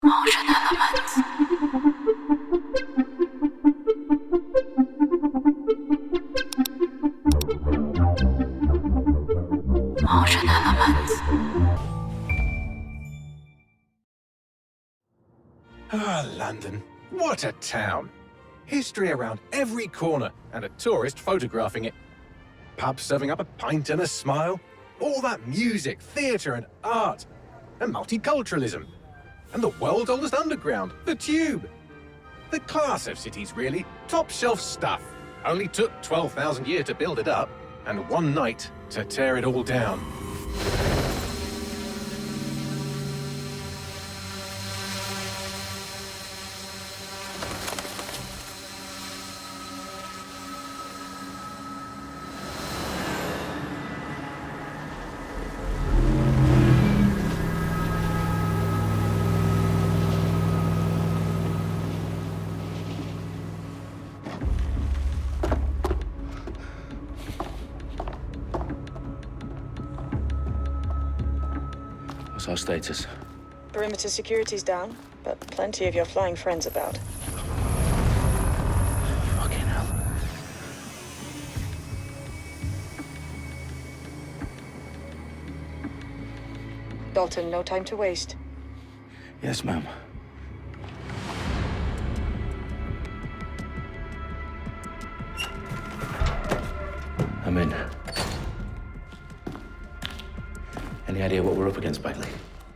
Motion elements. Motion elements. Ah, London. What a town. History around every corner and a tourist photographing it. Pubs serving up a pint and a smile. All that music, theatre and art. And multiculturalism. And the world's oldest underground, the Tube. The class of cities, really. Top shelf stuff. Only took 12,000 years to build it up, and one night to tear it all down. What's our status? Perimeter security's down, but plenty of your flying friends about. Fucking hell. Dalton, no time to waste. Yes, ma'am. I'm in. Any idea what we're up against, Bagley?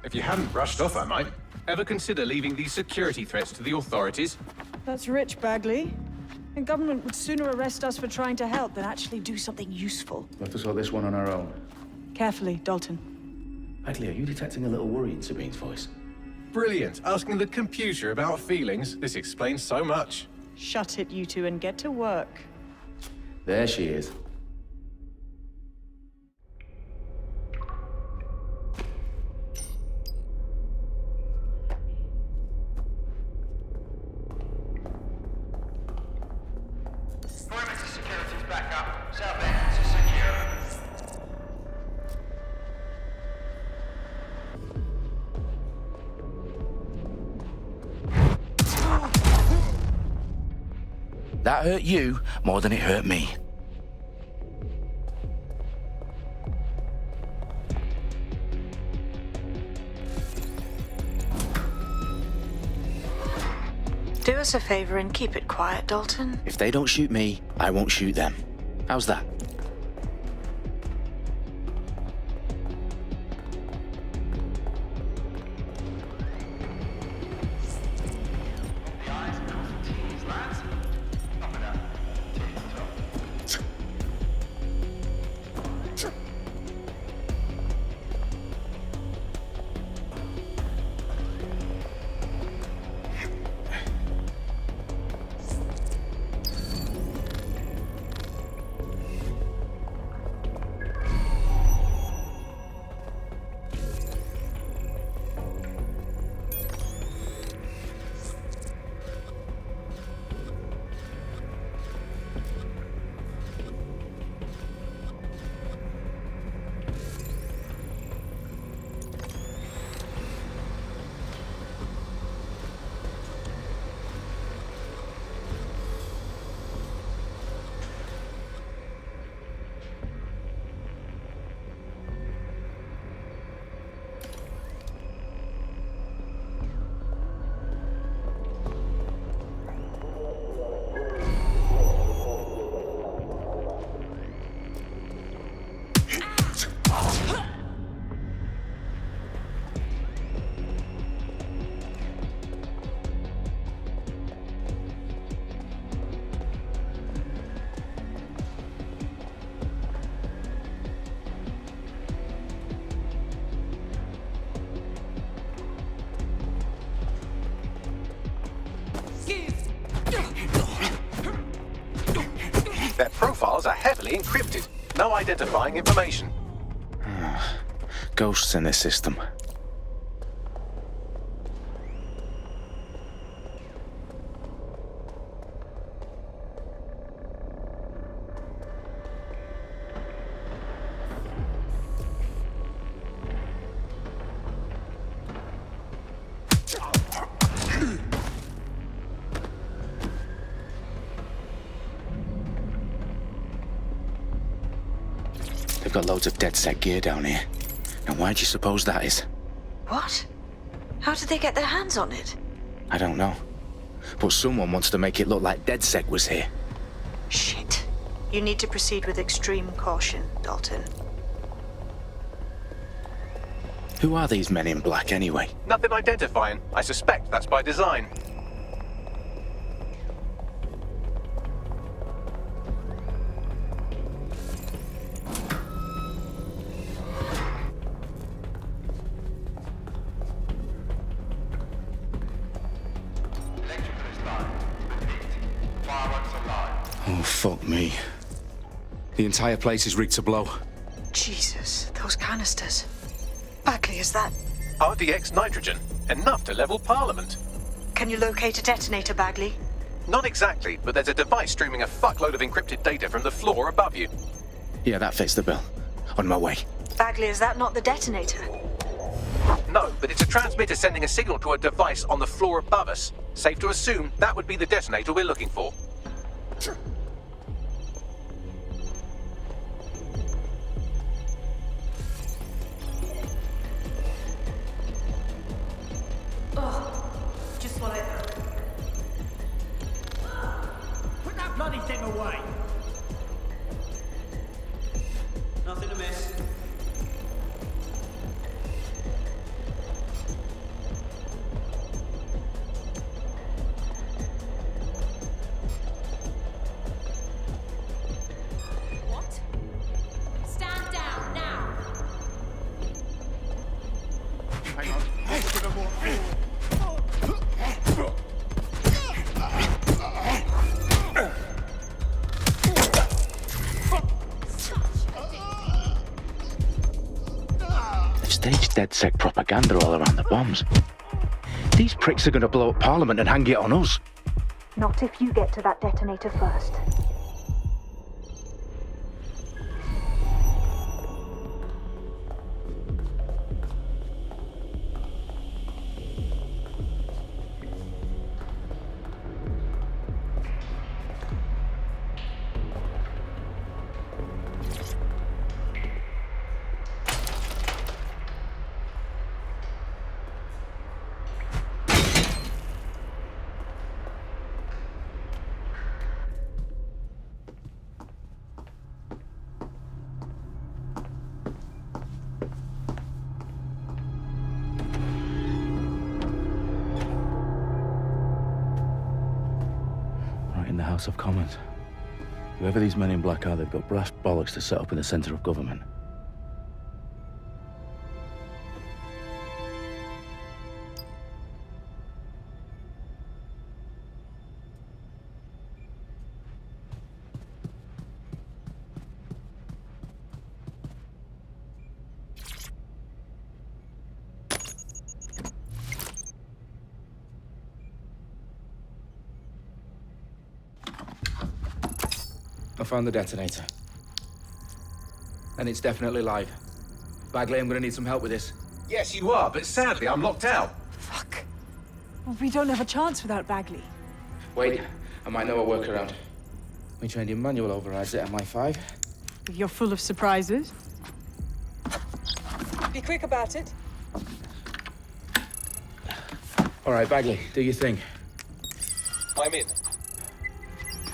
If you hadn't brushed off, I might. Ever consider leaving these security threats to the authorities? That's rich, Bagley. The government would sooner arrest us for trying to help than actually do something useful. We'll have to sort this one on our own. Carefully, Dalton. Bagley, are you detecting a little worry in Sabine's voice? Brilliant. Asking the computer about feelings. This explains so much. Shut it, you two, and get to work. There she is. Perimeter security's back up. South entrance is secure. That hurt you more than it hurt me. Do us a favor and keep it quiet, Dalton. If they don't shoot me, I won't shoot them. How's that? The eyes across the T's, lads. Up and up. Tip top. Their profiles are heavily encrypted. No identifying information. Ghosts in this system. They've got loads of DedSec gear down here. And why do you suppose that is? What? How did they get their hands on it? I don't know. But someone wants to make it look like DedSec was here. Shit. You need to proceed with extreme caution, Dalton. Who are these men in black anyway? Nothing identifying. I suspect that's by design. Electrical is live. Repeat. Fireworks are live. Oh, fuck me. The entire place is rigged to blow. Jesus, those canisters. Bagley, is that... RDX nitrogen. Enough to level Parliament. Can you locate a detonator, Bagley? Not exactly, but there's a device streaming a fuckload of encrypted data from the floor above you. Yeah, that fits the bill. On my way. Bagley, is that not the detonator? No, but it's a transmitter sending a signal to a device on the floor above us. Safe to assume that would be the detonator we're looking for. Just want it. Put that bloody thing away. Nothing to miss. What? Stand down now. Hang on. Let's give them more. They've staged DedSec propaganda all around the bombs. These pricks are going to blow up Parliament and hang it on us. Not if you get to that detonator first. Right in the House of Commons. Whoever these men in black are, they've got brass bollocks to set up in the centre of government. I found the detonator. And it's definitely live. Bagley, I'm gonna need some help with this. Yes, you are, but sadly I'm locked out. Fuck. Well, we don't have a chance without Bagley. Wait, I might know a workaround. We trained in manual overrides at MI5. You're full of surprises. Be quick about it. All right, Bagley, do your thing. I'm in.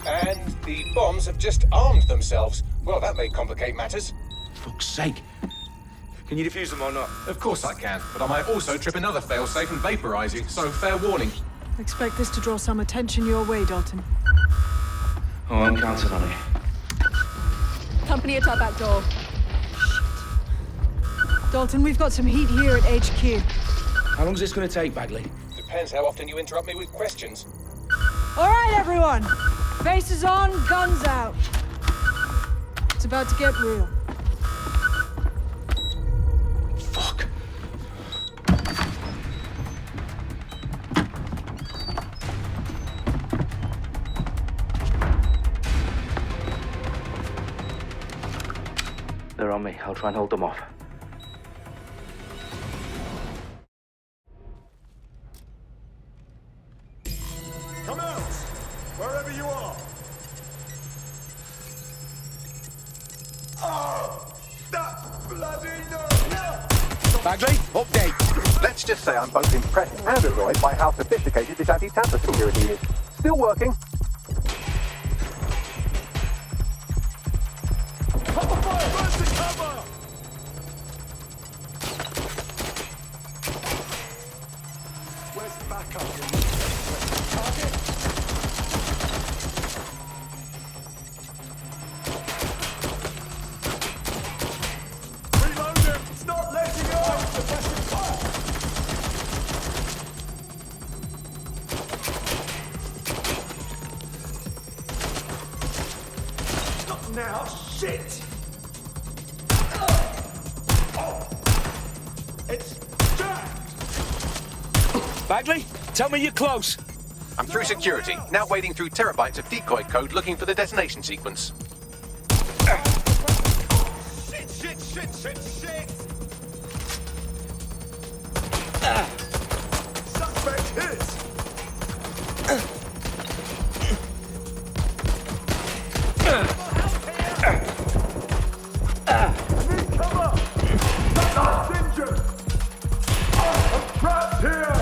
And the bombs have just armed themselves. Well, that may complicate matters. Fuck's sake. Can you defuse them or not? Of course I can, but I might also trip another failsafe and vaporize you, so fair warning. Expect this to draw some attention your way, Dalton. Oh, I'm counting on it. Company at our back door. Shit. Dalton, we've got some heat here at HQ. How long's this gonna take, Bagley? Depends how often you interrupt me with questions. All right, everyone. Faces on, guns out. It's about to get real. Fuck. They're on me. I'll try and hold them off. Come out! Wherever you are! Bagley, update. Let's just say I'm both impressed and annoyed by how sophisticated this anti-tamper security is. Still working. Cover fire! Burn the cover! Where's backup? Target? Reload him! Stop letting go! Suppressing fire! Stop now! Shit! It's jammed! Bagley, tell me you're close. I'm through security, now wading through terabytes of decoy code looking for the detonation sequence. Shit, shit, shit, shit, shit! Suspect hit! Need cover! That's injured! I'm trapped here!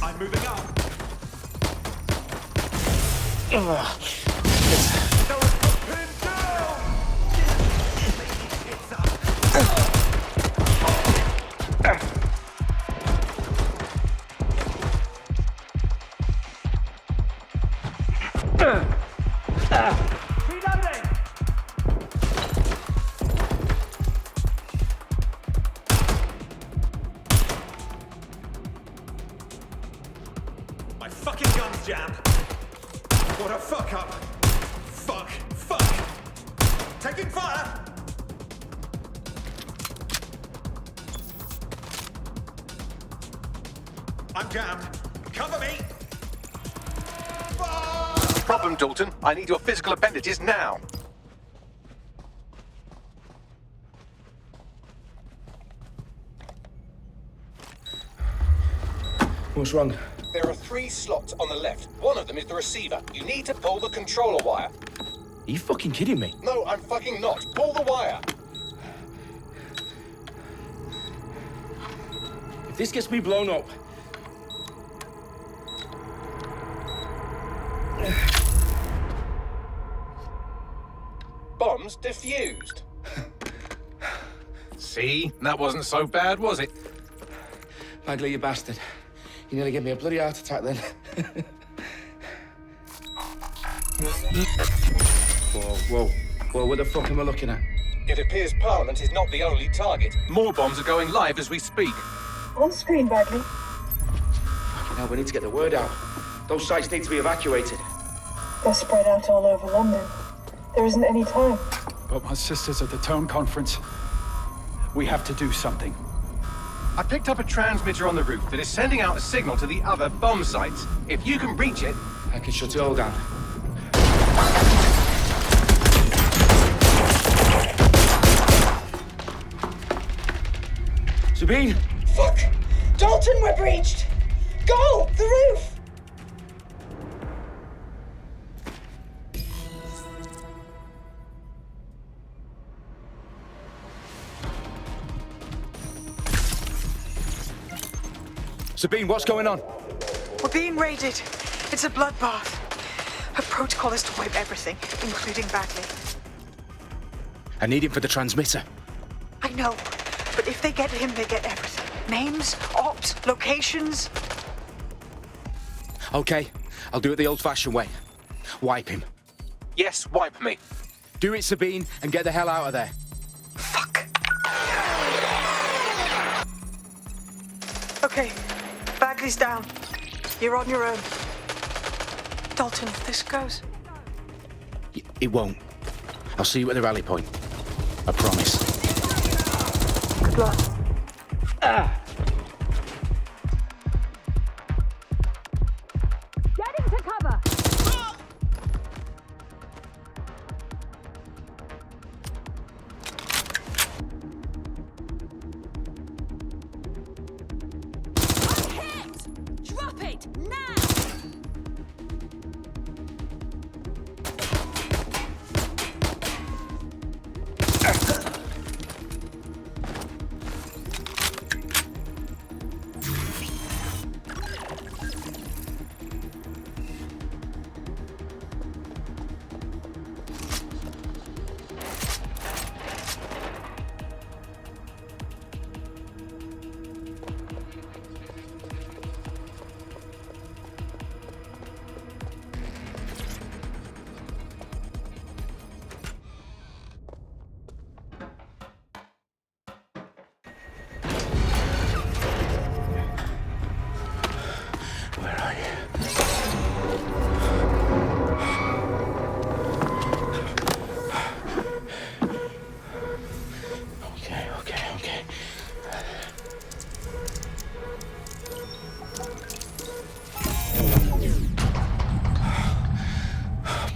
I'm moving up. Pin down! Reloading! My fucking gun's jammed. What a fuck up. Fuck. Fuck. Taking fire. I'm jammed. Cover me. Fuck! Problem, Dalton. I need your physical appendages now. What's wrong? There are 3 slots on the left. One of them is the receiver. You need to pull the controller wire. Are you fucking kidding me? No, I'm fucking not. Pull the wire. If this gets me blown up... Bombs defused. See? That wasn't so bad, was it? Bagley, you bastard. You nearly gave me a bloody heart attack then. Whoa. What the fuck am I looking at? It appears Parliament is not the only target. More bombs are going live as we speak. On screen, Bagley. Fucking hell, we need to get the word out. Those sites need to be evacuated. They're spread out all over London. There isn't any time. But my sister's at the town conference. We have to do something. I picked up a transmitter on the roof that is sending out a signal to the other bomb sites. If you can reach it... I can shut it all down. Sabine! Fuck! Dalton, we're breached! Go! The roof! Sabine, what's going on? We're being raided. It's a bloodbath. Her protocol is to wipe everything, including Bagley. I need him for the transmitter. I know, but if they get him, they get everything. Names, ops, locations. Okay, I'll do it the old-fashioned way. Wipe him. Yes, wipe me. Do it, Sabine, and get the hell out of there. Fuck. Okay, Bagley's down. You're on your own. Dalton, if this goes... It won't. I'll see you at the rally point. I promise. Good luck. Getting Now! Where are you? Okay.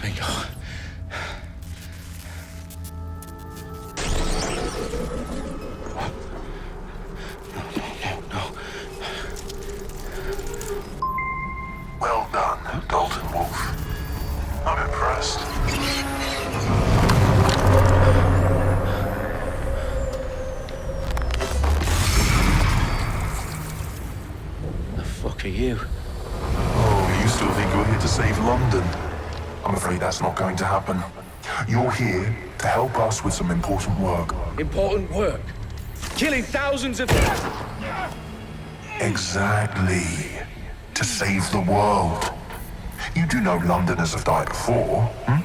Bingo. No. Well done, Dalton Wolf. I'm impressed. The fuck are you? Oh, you still think you're here to save London? I'm afraid that's not going to happen. You're here to help us with some important work. Important work. Killing thousands of... Exactly. To save the world. You do know Londoners have died before, hmm?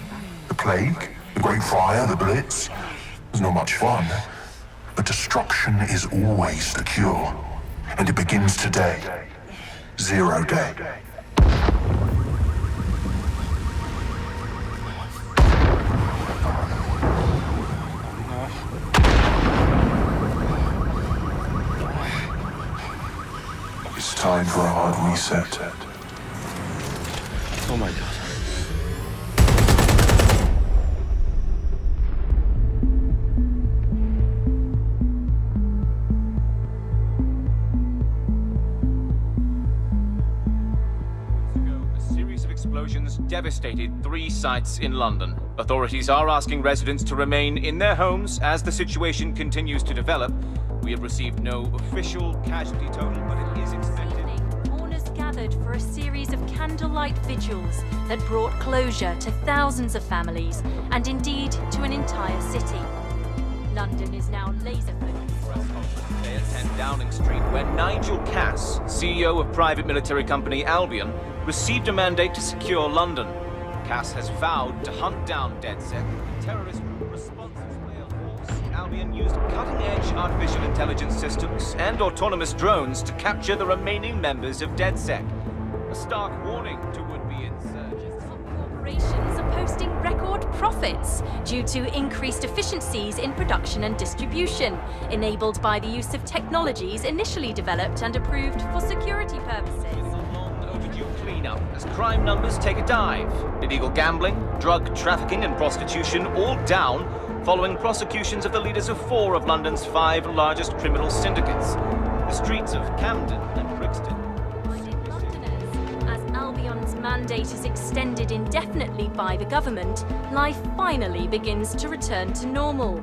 The Plague, the Great Fire, the Blitz. It's not much fun. But destruction is always the cure. And it begins today. 0 day. It's time for a hard reset. Oh my god. A series of explosions devastated 3 sites in London. Authorities are asking residents to remain in their homes as the situation continues to develop. We have received no official casualty total, but it is expected. Mourners gathered for a series of candlelight vigils that brought closure to thousands of families and indeed to an entire city. London is now laser-focused. Today at 10 Downing Street, where Nigel Cass, CEO of private military company Albion, received a mandate to secure London. Cass has vowed to hunt down DedSec, terrorist responses. Albion used cutting-edge artificial intelligence systems and autonomous drones to capture the remaining members of DedSec. A stark warning to would-be insurgents. Corporations are posting record profits due to increased efficiencies in production and distribution, enabled by the use of technologies initially developed and approved for security purposes. Overdue cleanup as crime numbers take a dive. Illegal gambling, drug trafficking and prostitution all down following prosecutions of the leaders of 4 of London's 5 largest criminal syndicates. The streets of Camden and Brixton. Londoners, as Albion's mandate is extended indefinitely by the government, life finally begins to return to normal.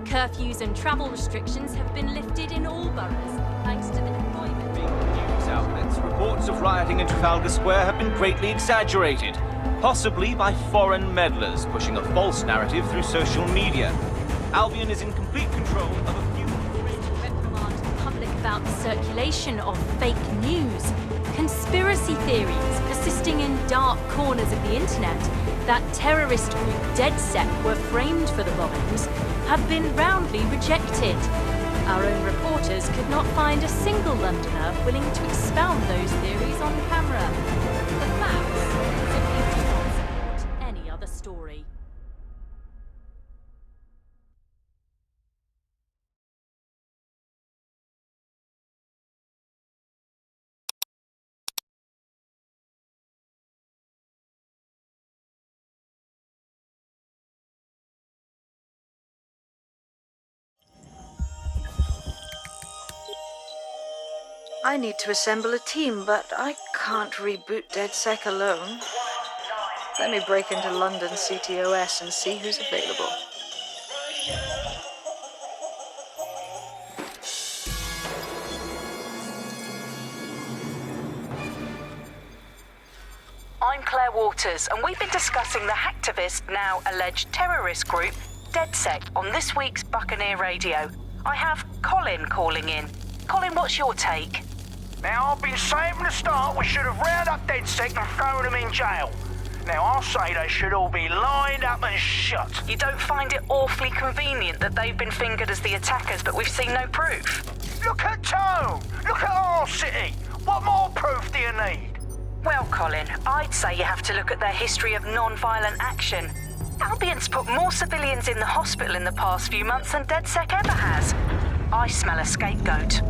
Curfews and travel restrictions have been lifted in all boroughs, thanks to the deployment. News outlets, reports of rioting in Trafalgar Square have been greatly exaggerated, possibly by foreign meddlers pushing a false narrative through social media. Albion is in complete control of a few... reprimand the public about the circulation of fake news, conspiracy theories persisting in dark corners of the internet that terrorist group DedSec were framed for the bombings have been roundly rejected. Our own reporters could not find a single Londoner willing to expound those theories on camera. The facts simply do not support any other story. I need to assemble a team, but I can't reboot DedSec alone. Let me break into London CTOS and see who's available. I'm Claire Waters, and we've been discussing the hacktivist, now alleged terrorist group, DedSec, on this week's Buccaneer Radio. I have Colin calling in. Colin, what's your take? Now, I've been saying from the start we should have rounded up DedSec and thrown them in jail. Now, I'll say they should all be lined up and shot. You don't find it awfully convenient that they've been fingered as the attackers, but we've seen no proof? Look at Tone! Look at our city! What more proof do you need? Well, Colin, I'd say you have to look at their history of non-violent action. Albion's put more civilians in the hospital in the past few months than DedSec ever has. I smell a scapegoat.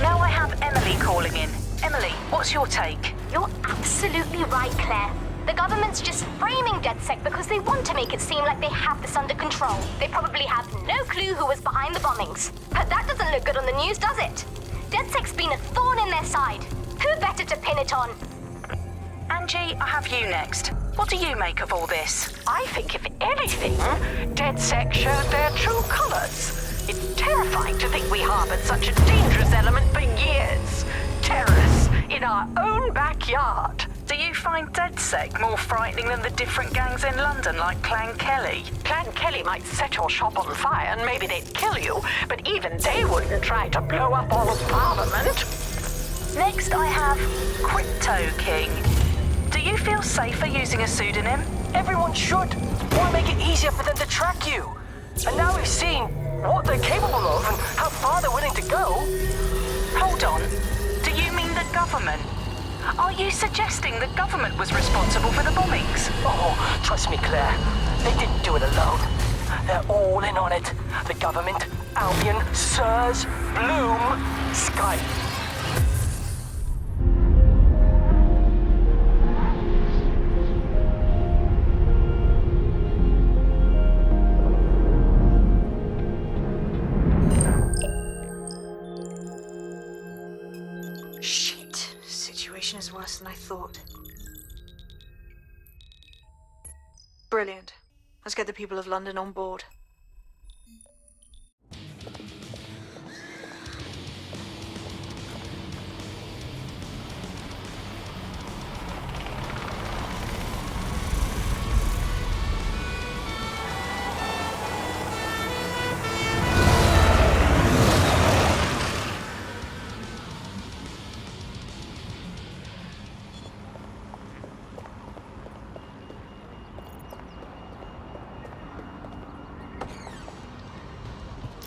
Now I have Emily calling in. Emily, what's your take? You're absolutely right, Claire. The government's just framing DedSec because they want to make it seem like they have this under control. They probably have no clue who was behind the bombings. But that doesn't look good on the news, does it? DedSec's been a thorn in their side. Who better to pin it on? Angie, I have you next. What do you make of all this? I think, if anything, DedSec showed their true colors. It's terrifying to think we harbored such a dangerous element for years. Terrorists in our own backyard. Do you find DedSec more frightening than the different gangs in London, like Clan Kelly? Clan Kelly might set your shop on fire and maybe they'd kill you, but even they wouldn't try to blow up all of Parliament. Next, I have Crypto King. Do you feel safer using a pseudonym? Everyone should. Why make it easier for them to track you? And now we've seen what they're capable of and how far they're willing to go. Hold on. Do you mean the government? Are you suggesting the government was responsible for the bombings? Oh, trust me, Claire. They didn't do it alone. They're all in on it. The government, Albion, SIRS, Bloom, Skype. Is worse than I thought. Brilliant. Let's get the people of London on board.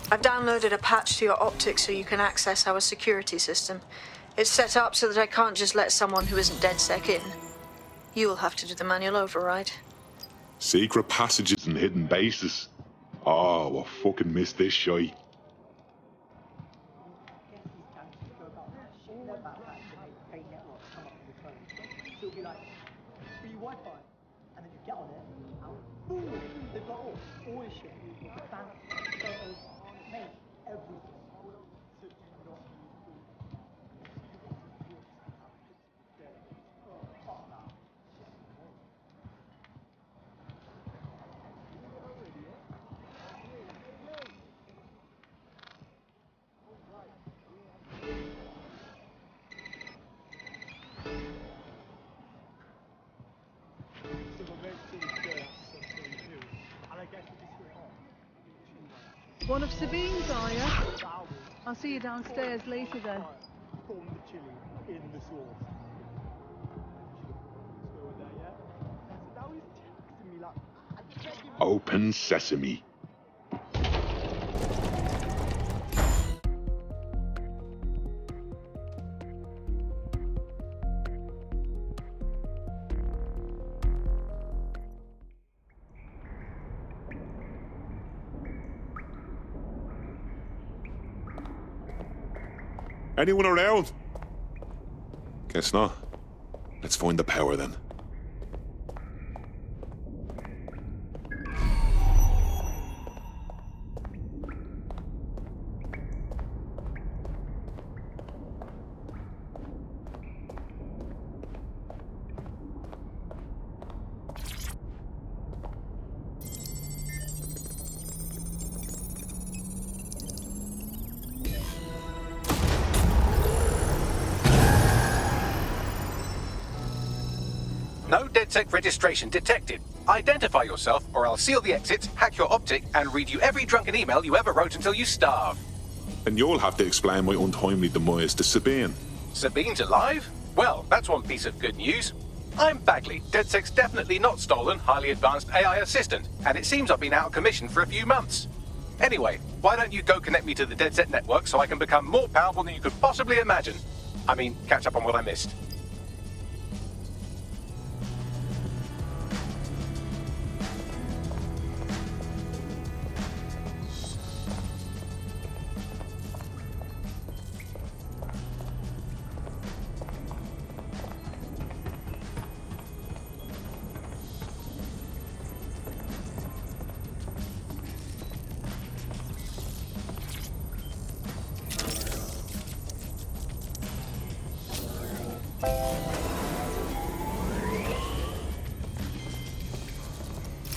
I've downloaded a patch to your optics so you can access our security system. It's set up so that I can't just let someone who isn't DedSec in. You'll have to do the manual override. Secret passages and hidden bases. Oh, I fucking missed this shite. One of Sabine's, are you? I'll see you downstairs later then. Open sesame. Anyone around? Guess not. Let's find the power then. DedSec registration detected. Identify yourself, or I'll seal the exits, hack your optic, and read you every drunken email you ever wrote until you starve. And you'll have to explain my untimely demise to Sabine. Sabine's alive? Well, that's one piece of good news. I'm Bagley, DedSec's definitely not stolen, highly advanced AI assistant, and it seems I've been out of commission for a few months. Anyway, why don't you go connect me to the DedSec network so I can become more powerful than you could possibly imagine? I mean, catch up on what I missed.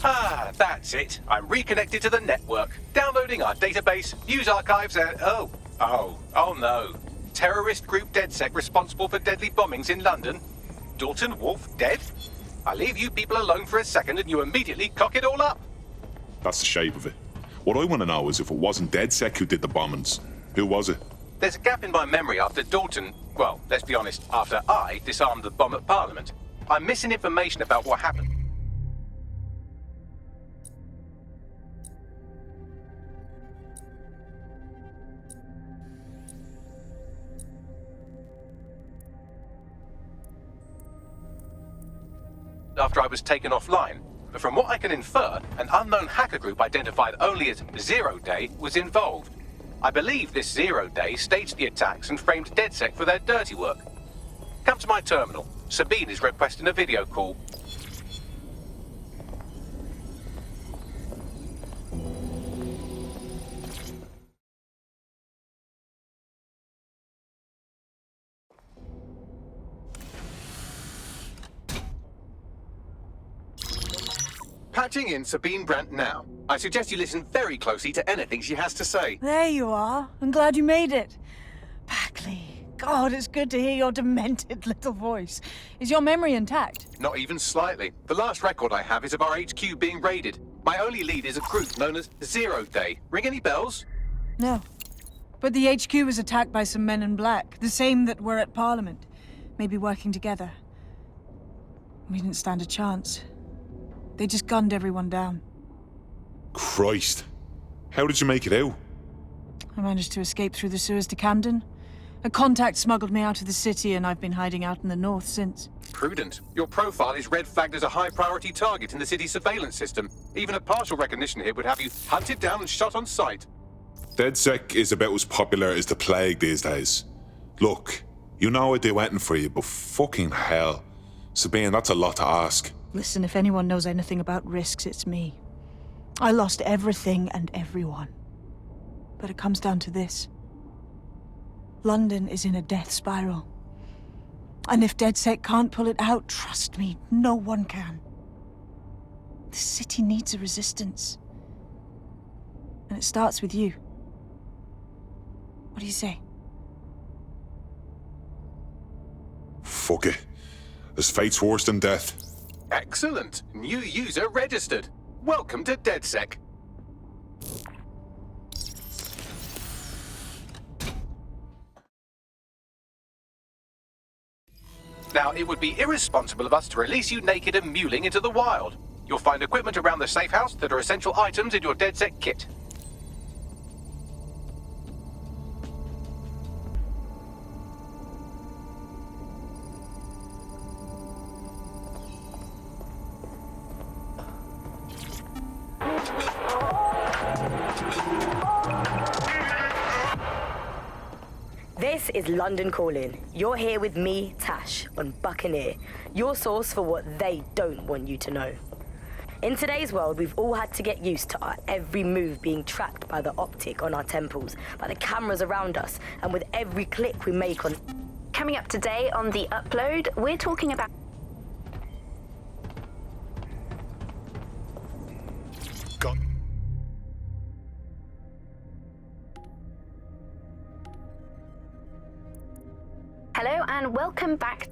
Ah, that's it. I'm reconnected to the network. Downloading our database, news archives, and... Oh no. Terrorist group DedSec responsible for deadly bombings in London? Dalton Wolf dead? I leave you people alone for a second and you immediately cock it all up. That's the shape of it. What I want to know is if it wasn't DedSec who did the bombings, who was it? There's a gap in my memory after Dalton... Well, let's be honest, after I disarmed the bomb at Parliament. I'm missing information about what happened. After I was taken offline, but from what I can infer, an unknown hacker group identified only as Zero Day was involved. I believe this Zero Day staged the attacks and framed DedSec for their dirty work. Come to my terminal. Sabine is requesting a video call. Patching in Sabine Brandt now. I suggest you listen very closely to anything she has to say. There you are. I'm glad you made it. Bagley, God, it's good to hear your demented little voice. Is your memory intact? Not even slightly. The last record I have is of our HQ being raided. My only lead is a group known as Zero Day. Ring any bells? No. But the HQ was attacked by some men in black, the same that were at Parliament. Maybe working together. We didn't stand a chance. They just gunned everyone down. Christ. How did you make it out? I managed to escape through the sewers to Camden. A contact smuggled me out of the city, and I've been hiding out in the north since. Prudent. Your profile is red flagged as a high-priority target in the city's surveillance system. Even a partial recognition here would have you hunted down and shot on sight. DedSec is about as popular as the plague these days. Look, you know I'd do anything for you, but fucking hell. Sabine, that's a lot to ask. Listen, if anyone knows anything about risks, it's me. I lost everything and everyone. But it comes down to this. London is in a death spiral. And if DedSec can't pull it out, trust me, no one can. The city needs a resistance. And it starts with you. What do you say? Fuck it. There's fate's worse than death. Excellent. New user registered. Welcome to DedSec. Now, it would be irresponsible of us to release you naked and mewling into the wild. You'll find equipment around the safe house that are essential items in your DedSec kit. This is London Calling. You're here with me, Tash, on Buccaneer, your source for what they don't want you to know. In today's world, we've all had to get used to our every move being tracked by the optic on our temples, by the cameras around us, and with every click we make on... Coming up today on The Upload, we're talking about... Hello and welcome back.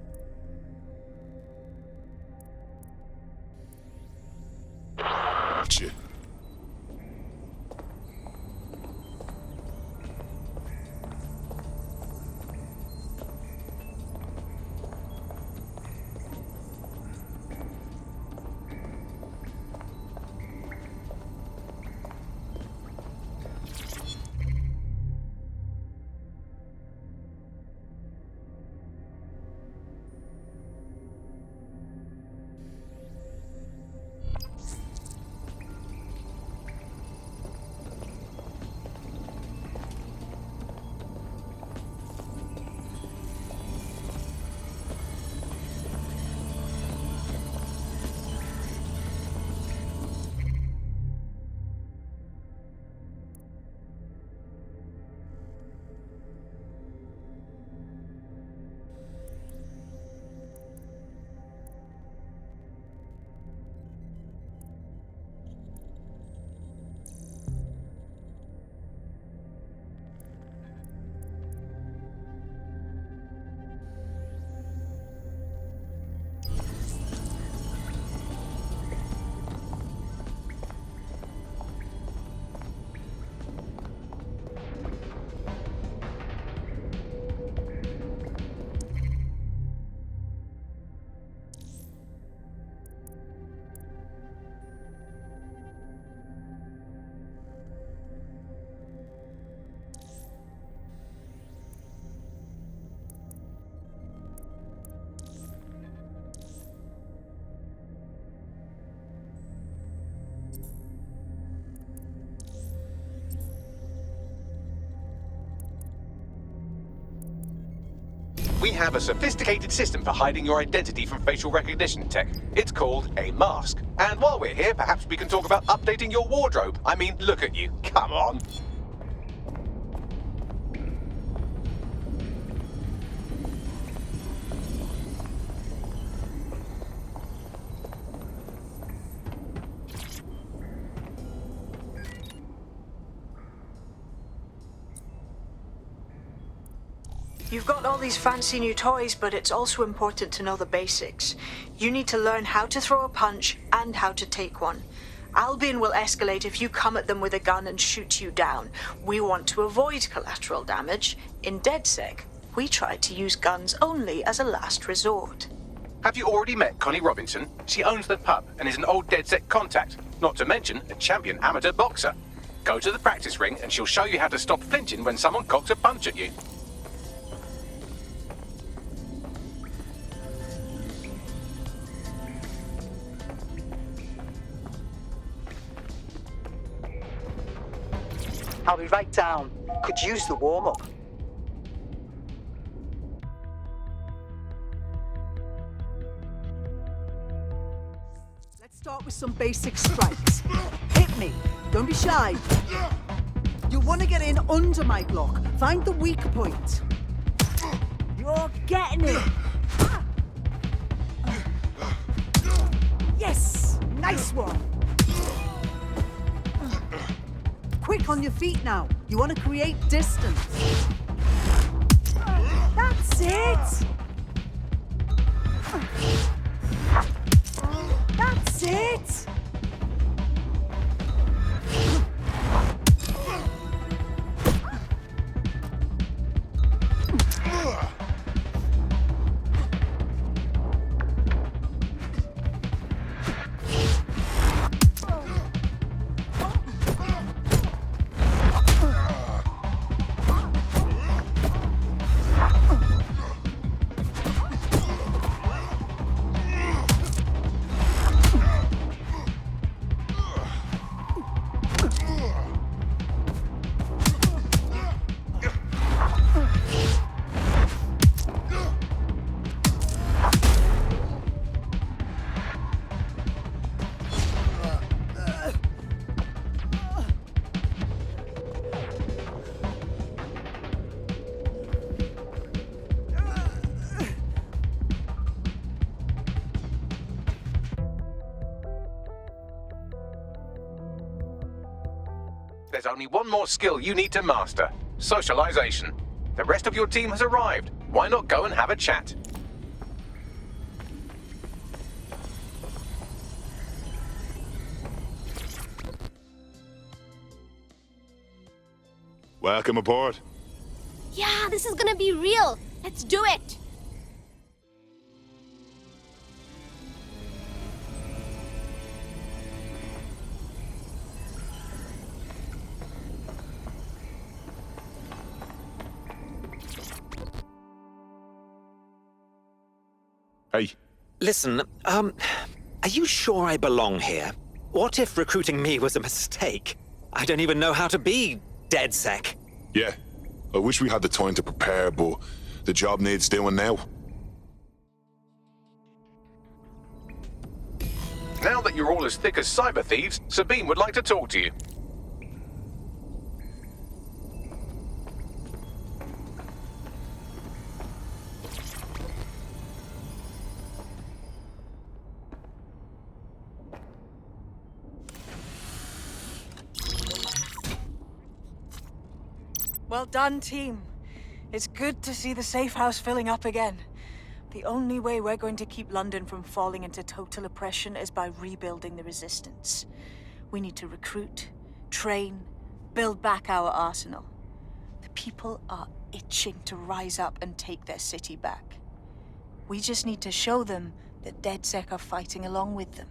We have a sophisticated system for hiding your identity from facial recognition tech. It's called a mask. And while we're here, perhaps we can talk about updating your wardrobe. I mean, look at you. Come on. You've got all these fancy new toys, but it's also important to know the basics. You need to learn how to throw a punch and how to take one. Albion will escalate if you come at them with a gun and shoot you down. We want to avoid collateral damage. In DedSec, we try to use guns only as a last resort. Have you already met Connie Robinson? She owns the pub and is an old DedSec contact, not to mention a champion amateur boxer. Go to the practice ring and she'll show you how to stop flinching when someone cocks a punch at you. I'll be right down. Could use the warm-up. Let's start with some basic strikes. Hit me. Don't be shy. You want to get in under my block. Find the weak point. You're getting it. Yes! Nice one. Quick on your feet now. You want to create distance. That's it. That's it. There's only one more skill you need to master. Socialization. The rest of your team has arrived. Why not go and have a chat? Welcome aboard. Yeah, this is gonna be real. Let's do it. Hey. Listen, are you sure I belong here? What if recruiting me was a mistake? I don't even know how to be DedSec. Yeah. I wish we had the time to prepare, but the job needs doing now. Now that you're all as thick as cyber thieves, Sabine would like to talk to you. Well done, team. It's good to see the safe house filling up again. The only way we're going to keep London from falling into total oppression is by rebuilding the resistance. We need to recruit, train, build back our arsenal. The people are itching to rise up and take their city back. We just need to show them that DedSec are fighting along with them.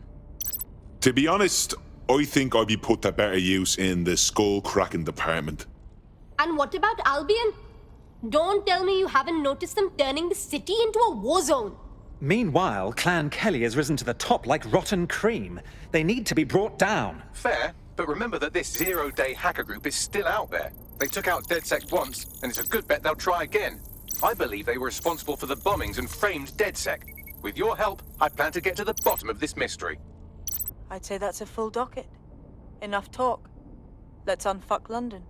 To be honest, I think I'd be put to better use in the skull-cracking department. And what about Albion? Don't tell me you haven't noticed them turning the city into a war zone. Meanwhile, Clan Kelly has risen to the top like rotten cream. They need to be brought down. Fair, but remember that this zero-day hacker group is still out there. They took out DedSec once, and it's a good bet they'll try again. I believe they were responsible for the bombings and framed DedSec. With your help, I plan to get to the bottom of this mystery. I'd say that's a full docket. Enough talk. Let's unfuck London.